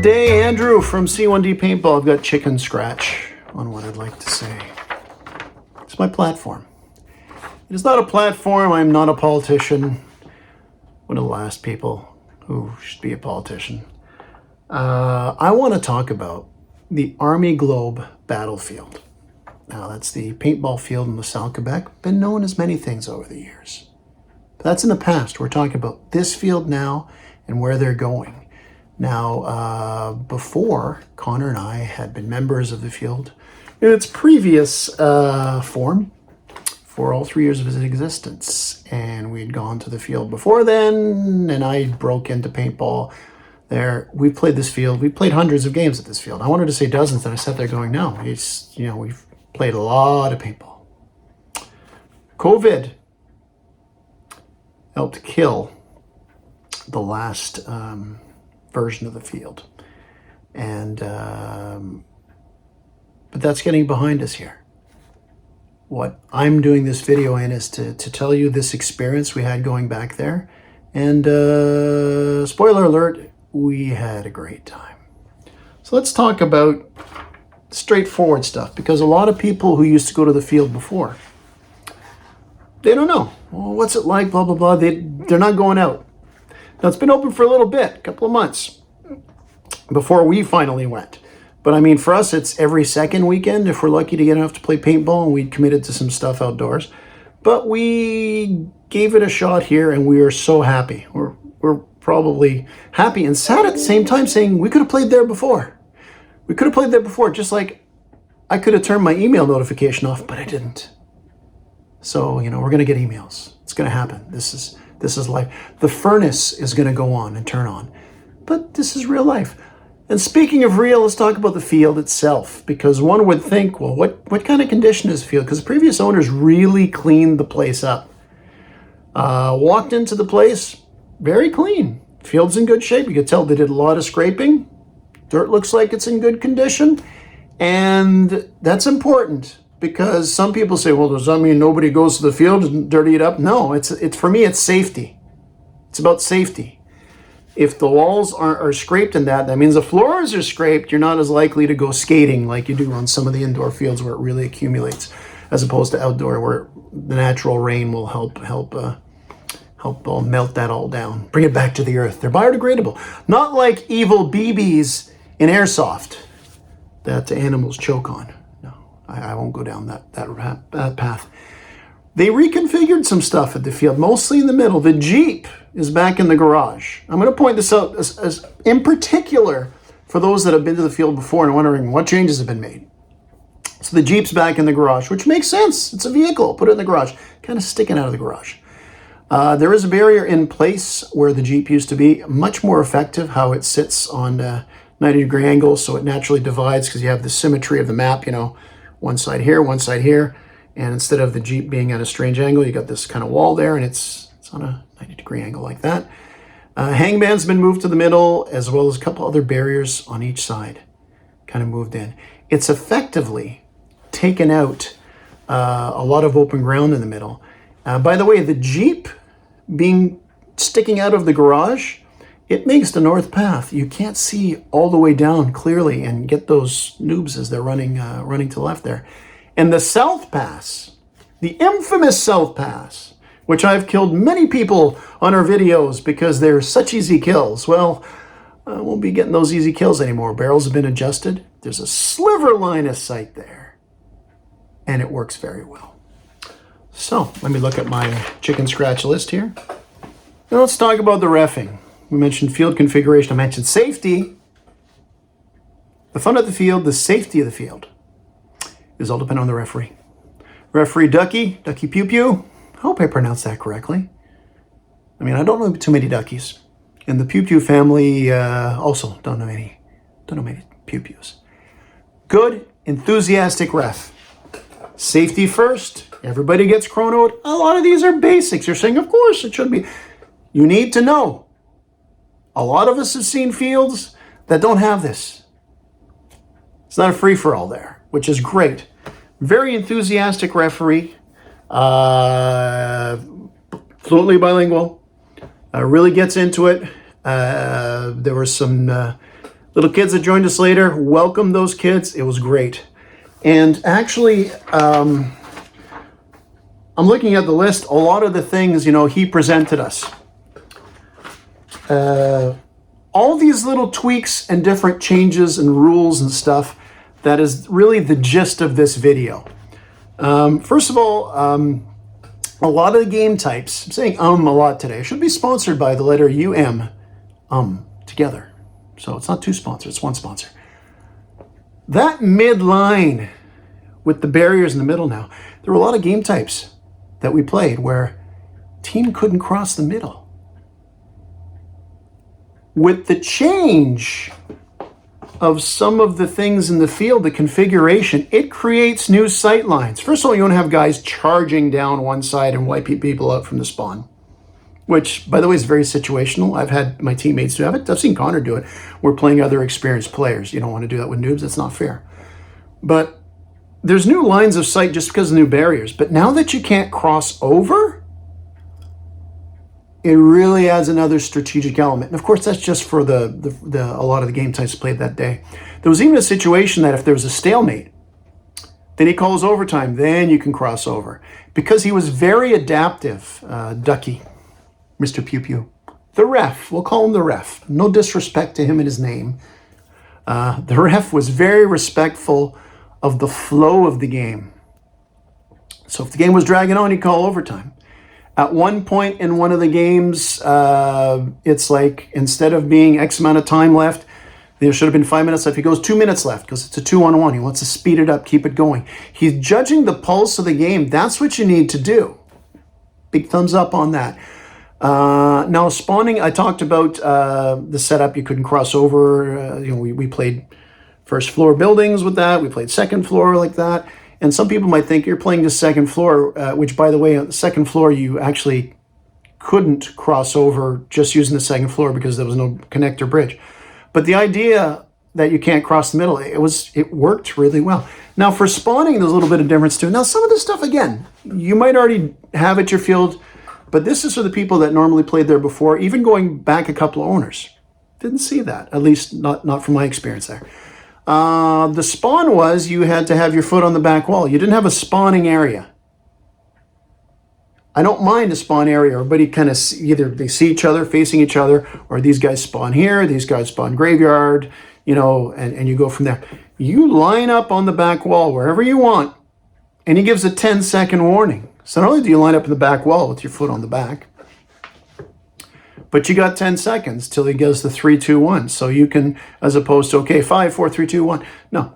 day, Andrew from C1D Paintball. I've got chicken scratch on what I'd like to say. It's my platform. It is not a platform. I'm not a politician. One of the last people who should be a politician. I want to talk about the Army Globe battlefield. Now, that's the paintball field in LaSalle, Quebec. Been known as many things over the years. But that's in the past. We're talking about this field now and where they're going. Now, before, Connor and I had been members of the field in its previous form for all 3 years of its existence. And we had gone to the field before then, and I broke into paintball there. We played this field. We played hundreds of games at this field. I wanted to say dozens, and I sat there going, no, we've played a lot of paintball. COVID helped kill the last version of the field. And but that's getting behind us here. What I'm doing this video in is to tell you this experience we had going back there. And spoiler alert, we had a great time. So let's talk about straightforward stuff, because a lot of people who used to go to the field before, they don't know. Well, what's it like, blah, blah, blah. They're not going out. Now, it's been open for a little bit, a couple of months, before we finally went. But I mean, for us, it's every second weekend if we're lucky to get enough to play paintball, and we committed to some stuff outdoors. But we gave it a shot here, and we are so happy. We're probably happy and sad at the same time, saying we could have played there before. We could have played there before, just like I could have turned my email notification off, but I didn't. So, we're going to get emails. It's going to happen. This is life. The furnace is going to go on and turn on. But this is real life. And speaking of real, let's talk about the field itself, because one would think, well, what kind of condition is the field? Because the previous owners really cleaned the place up. Walked into the place, very clean. Field's in good shape. You could tell they did a lot of scraping. Dirt looks like it's in good condition. And that's important, because some people say, well, does that mean nobody goes to the field and dirty it up? No, it's for me, it's safety. It's about safety. If the walls are scraped in that means the floors are scraped. You're not as likely to go skating like you do on some of the indoor fields where it really accumulates, as opposed to outdoor where the natural rain will help melt that all down, bring it back to the earth. They're biodegradable, not like evil BBs in airsoft that animals choke on. No, I won't go down that path. They reconfigured some stuff at the field, mostly in the middle. The Jeep is back in the garage. I'm going to point this out as in particular for those that have been to the field before and wondering what changes have been made. So the Jeep's back in the garage, which makes sense. It's a vehicle. Put it in the garage. Kind of sticking out of the garage. There is a barrier in place where the Jeep used to be. Much more effective how it sits on 90-degree angle, so it naturally divides because you have the symmetry of the map, one side here, one side here. And instead of the Jeep being at a strange angle, you got this kind of wall there, and it's on a 90-degree angle like that. Hangman's been moved to the middle, as well as a couple other barriers on each side, kind of moved in. It's effectively taken out a lot of open ground in the middle. By the way, the Jeep sticking out of the garage, it makes the north path. You can't see all the way down clearly and get those noobs as they're running to the left there. And the South Pass, the infamous South Pass, which I've killed many people on our videos because they're such easy kills. Well, I won't be getting those easy kills anymore. Barrels have been adjusted. There's a sliver line of sight there, and it works very well. So let me look at my chicken scratch list here. Now let's talk about the reffing. We mentioned field configuration. I mentioned safety. The fun of the field, the safety of the field, is all dependent on the referee. Referee Ducky Pew Pew. I hope I pronounced that correctly. I mean, I don't know too many Duckies. And the Pew Pew family also don't know many Pew Pews. Good, enthusiastic ref. Safety first. Everybody gets chronoed. A lot of these are basics. You're saying, of course, it should be. You need to know. A lot of us have seen fields that don't have this. It's not a free-for-all there, which is great. Very enthusiastic referee. Fluently bilingual. Really gets into it. There were some Little kids that joined us later, welcome those kids. It was great. And actually, I'm looking at the list. A lot of the things, he presented us. All these little tweaks and different changes and rules and stuff, that is really the gist of this video. First of all, a lot of the game types, I'm saying a lot today, should be sponsored by the letter together. So it's not two sponsors, it's one sponsor. That midline with the barriers in the middle now, there were a lot of game types that we played where team couldn't cross the middle. With the change of some of the things in the field, the configuration, it creates new sight lines. First of all, you don't have guys charging down one side and wiping people out from the spawn, which, by the way, is very situational. I've had my teammates do it. I've seen Connor do it. We're playing other experienced players. You don't want to do that with noobs. That's not fair. But there's new lines of sight just because of new barriers. But now that you can't cross over, it really adds another strategic element. And of course, that's just for a lot of the game types played that day. There was even a situation that if there was a stalemate, then he calls overtime, then you can cross over. Because he was very adaptive, Ducky, Mr. Pew Pew. The ref, we'll call him the ref. No disrespect to him and his name. The ref was very respectful of the flow of the game. So if the game was dragging on, he'd call overtime. At one point in one of the games, it's like instead of being X amount of time left, there should have been 5 minutes left. He goes 2 minutes left because it's a 2-on-1. He wants to speed it up, keep it going. He's judging the pulse of the game. That's what you need to do. Big thumbs up on that. Now spawning, I talked about the setup. You couldn't cross over. We played first floor buildings with that. We played second floor like that. And some people might think you're playing the second floor, which, by the way, on the second floor, you actually couldn't cross over just using the second floor because there was no connector bridge. But the idea that you can't cross the middle, it worked really well. Now for spawning, there's a little bit of difference too. Now some of this stuff, again, you might already have at your field, but this is for the people that normally played there before, even going back a couple of owners. Didn't see that, at least not from my experience there. The spawn was you had to have your foot on the back wall. You didn't have a spawning area. I don't mind a spawn area. Everybody kind of either they see each other, facing each other, or these guys spawn here, these guys spawn graveyard, and you go from there. You line up on the back wall wherever you want, and he gives a 10-second warning. So not only do you line up in the back wall with your foot on the back, but you got 10 seconds till he goes the 3, 2, 1. So you can, as opposed to, okay, 5, 4, 3, 2, 1. No,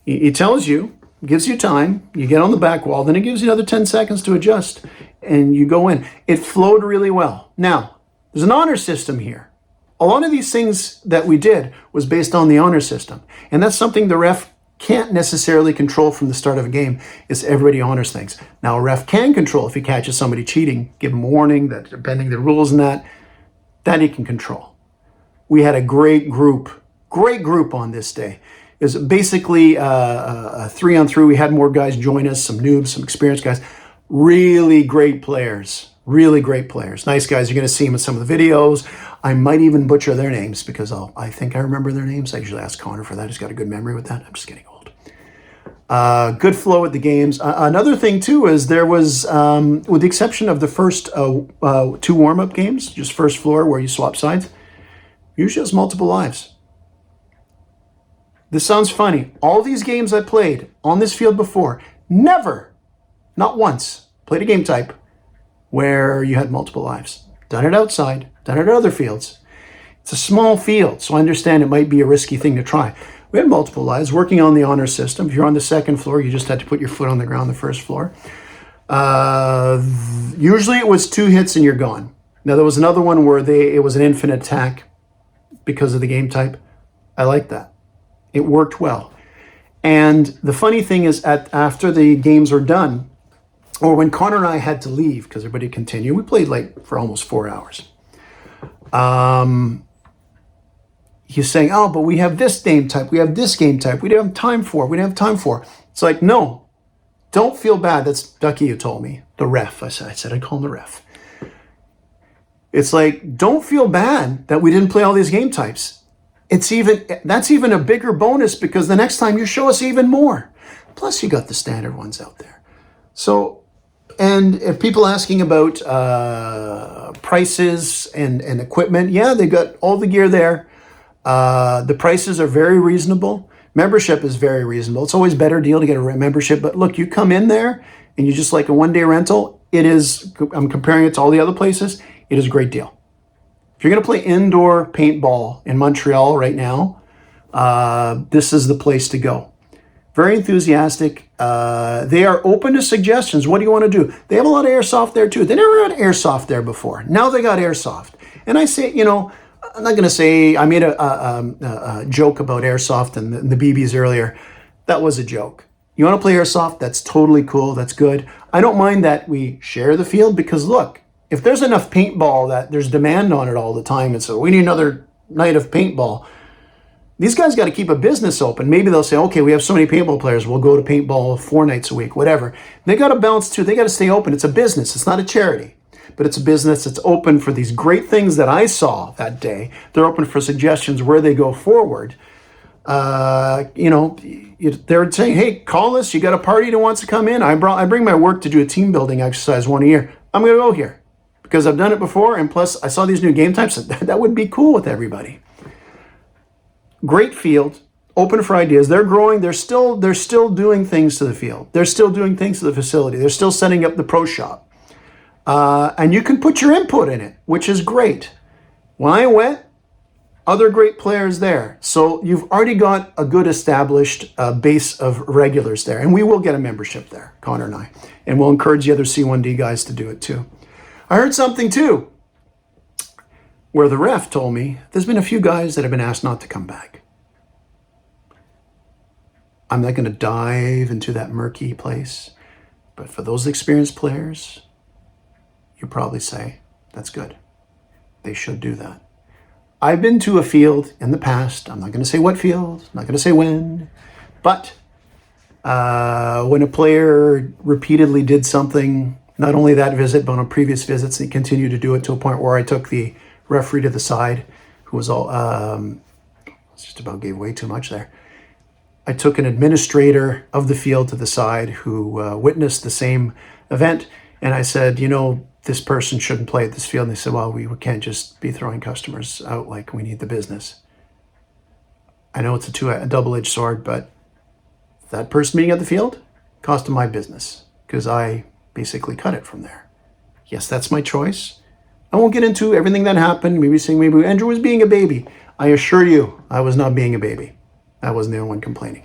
he tells you, gives you time, you get on the back wall, then it gives you another 10 seconds to adjust, and you go in. It flowed really well. Now, there's an honor system here. A lot of these things that we did was based on the honor system. And that's something the ref can't necessarily control from the start of a game, is everybody honors things. Now, a ref can control if he catches somebody cheating, give him a warning that they're bending the rules and that he can control. We had a great group on this day. It was basically a 3-on-3. We had more guys join us, some noobs, some experienced guys. Really great players. Nice guys. You're going to see them in some of the videos. I might even butcher their names because I think I remember their names. I usually ask Connor for that. He's got a good memory with that. I'm just getting old. Good flow at the games. Another thing, too, is there was, with the exception of the first 2 warm-up games, just first floor where you swap sides, usually has multiple lives. This sounds funny. All these games I played on this field before, never, not once, played a game type where you had multiple lives. Done it outside, done it at other fields. It's a small field, so I understand it might be a risky thing to try. We had multiple lives working on the honor system. If you're on the second floor, you just had to put your foot on the ground the first floor. Usually it was 2 hits and you're gone. Now there was another one where it was an infinite attack because of the game type. I like that. It worked well. And the funny thing is after the games were done, or when Connor and I had to leave because everybody continued, we played for almost 4 hours. He's saying, oh, but we have this game type. We have this game type. We don't have time for. It's like, no, don't feel bad. That's Ducky who told me. The ref. I said I'd call him the ref. It's like, don't feel bad that we didn't play all these game types. that's even a bigger bonus because the next time you show us even more. Plus, you got the standard ones out there. So, and if people asking about prices and equipment, yeah, they got all the gear there. The prices are very reasonable. Membership is very reasonable. It's always a better deal to get a membership. But look, you come in there and you just like a one-day rental. It is, I'm comparing it to all the other places. It is a great deal. If you're going to play indoor paintball in Montreal right now, this is the place to go. Very enthusiastic. They are open to suggestions. What do you want to do? They have a lot of airsoft there too. They never had airsoft there before. Now they got airsoft. And I say, you know, I'm not going to say, I made a joke about airsoft and the BBs earlier. That was a joke. You want to play airsoft? That's totally cool. That's good. I don't mind that we share the field because look, if there's enough paintball that there's demand on it all the time, and so we need another night of paintball, these guys got to keep a business open. Maybe they'll say, okay, we have so many paintball players, we'll go to paintball 4 nights a week, whatever. They got to balance too. They got to stay open. It's a business. It's not a charity, but it's a business. It's open for these great things that I saw that day. They're open for suggestions where they go forward. You know, they're saying, hey, call us. You got a party that wants to come in. I bring my work to do a team building exercise 1 a year. I'm going to go here because I've done it before. And plus I saw these new game types. That would be cool with everybody. Great field, open for ideas. They're growing. They're still doing things to the field. They're still doing things to the facility. They're still setting up the pro shop. And you can put your input in it, which is great. When I went, other great players there. So you've already got a good established base of regulars there. And we will get a membership there, Connor and I. And we'll encourage the other C1D guys to do it too. I heard something too, where the ref told me there's been a few guys that have been asked not to come back. I'm not going to dive into that murky place, but for those experienced players, you probably say, that's good. They should do that. I've been to a field in the past. I'm not going to say what field, I'm not going to say when, but when a player repeatedly did something, not only that visit, but on previous visits, he continued to do it to a point where I took the referee to the side, who was all, just about gave away too much there. I took an administrator of the field to the side who witnessed the same event. And I said, you know, this person shouldn't play at this field. And they said, well, we can't just be throwing customers out, like we need the business. I know it's a double-edged sword, but that person being at the field cost him my business because I basically cut it from there. Yes, that's my choice. I won't get into everything that happened. Maybe saying maybe Andrew was being a baby. I assure you, I was not being a baby. I wasn't the only one complaining.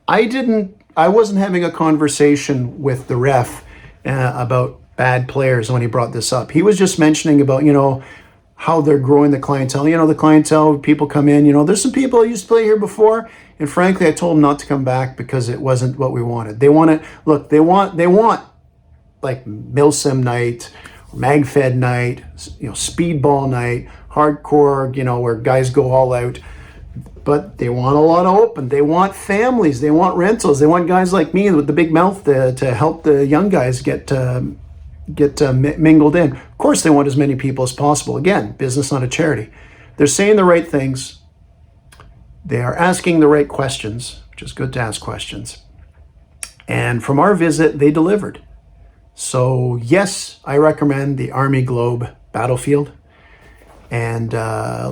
I wasn't having a conversation with the ref about bad players when he brought this up. He was just mentioning about, you know, how they're growing the clientele. You know, the clientele, people come in, you know, there's some people who used to play here before. And frankly, I told them not to come back because it wasn't what we wanted. They want like Milsim night, MagFed night, you know, speedball night, hardcore, you know, where guys go all out. But they want a lot of open. They want families. They want rentals. They want guys like me with the big mouth to help the young guys get mingled in. Of course, they want as many people as possible. Again, business, not a charity. They're saying the right things. They are asking the right questions, which is good to ask questions. And from our visit, they delivered. So yes, I recommend the Army Globe Battlefield. And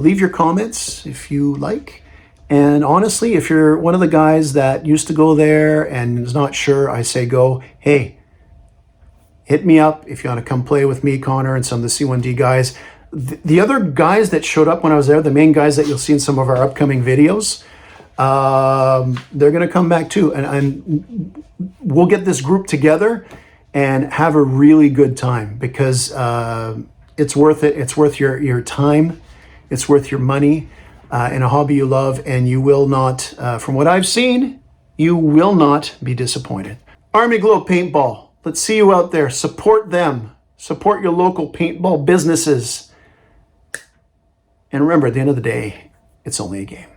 leave your comments if you like. And honestly, if you're one of the guys that used to go there and is not sure, I say go, hey, hit me up if you want to come play with me, Connor, and some of the C1D guys. The other guys that showed up when I was there, the main guys that you'll see in some of our upcoming videos, they're going to come back too. And we'll get this group together and have a really good time because it's worth it. It's worth your time. It's worth your money in a hobby you love, and you will not, from what I've seen, you will not be disappointed. Army Globe Paintball. Let's see you out there. Support them. Support your local paintball businesses. And remember, at the end of the day, it's only a game.